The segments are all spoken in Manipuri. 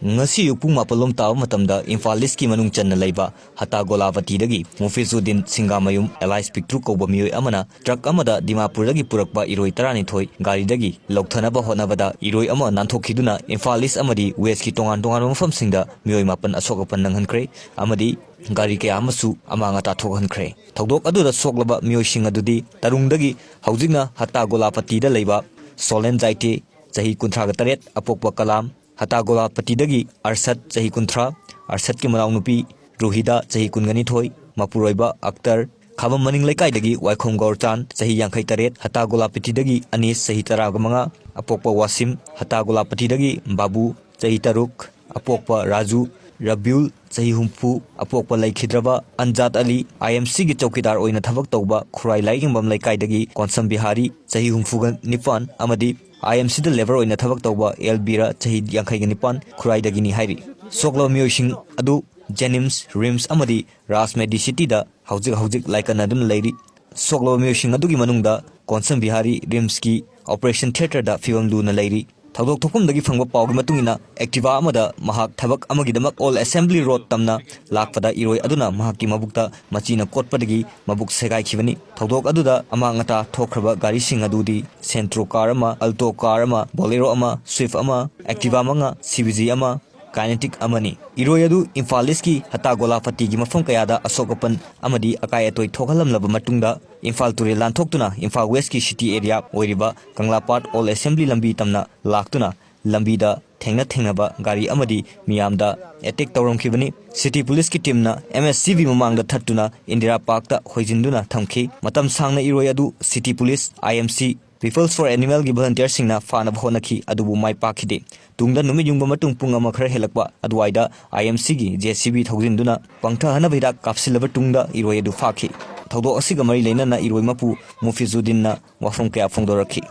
ngasi upung mapalom taw matamda Imphal East ki manung channa leiba Hatta Golapati dagi Mufizuddin Singamayum Eli Spectru koba mioi amana truck amada Dimapur dagi purakba iroi tarani thoi gari dagi lokthana ba honabada iroi ama nanthokiduna Imphal East amadi West ki tongan mafam singda mioi mapan asokapan nanghankre amadi gari kaya amasu amanga ta thokhankre thodok aduda soklaba mioi sing adudi tarungdagi haujingna Hatta Golapati da leiba Solen Zaite chahi 38 apokwa kalam Hatta Golapati dagi Arsat chahi 30 Arsat ki manau nupi Ruhida chahi 22 Mapuroiba Akhtar Khabam maning lekai dagi Waikhom Gaurchan chahi 58 Hatta Golapati dagi Anis chahi 35 apokwa Wasim Hatta Golapati dagi Babu chahi 3 apokwa Raju Rabiul chahi 30 apokwa Laikhidraba Anjat Ali IMC gi chowkidar oina thabak tawba Khurai Laingbam lekai dagi Konsam Bihari chahi 39 amadi IMC the lever oina thabak tawba Elbira chahi 59 Khurai dagini hairi soklo miosing adu Jenims Rims amadi Ras Medicity da haujik laikana dun leiri soklo miosing adu gi manungda Konsam Bihari Rims ki Operation Theater da film du na leiri Thodok thokum dagi phangba pawgi matungina Activa amada mahak thabak amagidamak All Assembly Road tamna lakpada iroi aduna mahakki mabukta machina kotpadagi mabuk segai khibani thodok aduda amangata thokhraba gari sing adudi Sentro car ama Alto car ama Bolero ama Swift ama Activa manga CBG ama Kinetic amani iroi adu Imphal East ki Hatta Golapati gi mafam kayada asokapan amadi akai atoi thokalamlaba matungda Imphal Ture lanthokuna Imphal West ki city area oiriba Kanglapat All Assembly lambi tamna laktuna lambi da thengnaba gari amadi miyamda attack tawram khibani city police ki team na MSCV mamangda thattuna Indira Park ta hoijinduna thamki matam sangna iroi adu city police IMC Peoples for Animal gi volunteer singna fana bhonaki adubu mai pakhide tungda numi jungba matung punga makhra helakba adwaida IMC gi JCB thogjinduna pangtha hanabida kapsilaba tungda iroi adu fakhi thodo asiga mari leina na iroi mapu Mufizuddin na wafam kya phongdoraki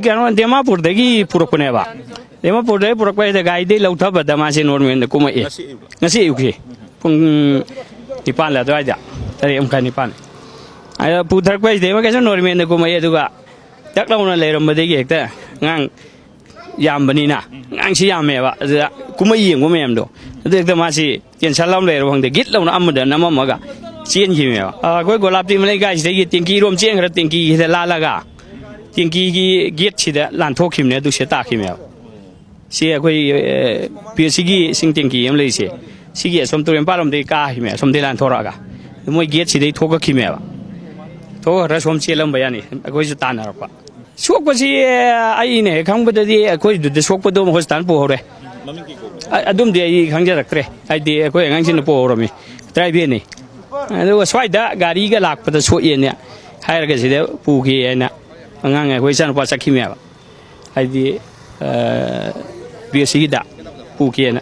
kano Dimapur dagi purukune ba Dimapur dagi purukba ida gaide lautha bada masi normen kuma e ngasi yuki pung dipan la doida tari amka nipan ay puthak pa ida ma kaso normen kuma e duga taklauna leiram badegi ekta ngang yambani na ngang si yamme ba kuma yengbo memdo ekta masi ken salam leiro hangde git launa amda namamaga chen gi me ba koi Golapati malai gai dagi tingki rom cheng ra tingki la laga tingki gi gate chida lan thokhimne du se ta khime se koi PSG sing tingki am leise sigi som turen param de ka hime som de lan thoraga moi gate chidai thoka khime ba to ra som chelam bayani koi su tan arpa sok pasi ai ne khangbada di koi du sok pado hostan po hore adum de ai khangja raktre ai de koi ngang sin po horomi trai be ni adu swaida gari ga lakpada so ye ne hairaga sida puki ena angang koi san pa sakhi me ba ai di BSC da puki ena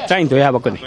train to ya ba ko ni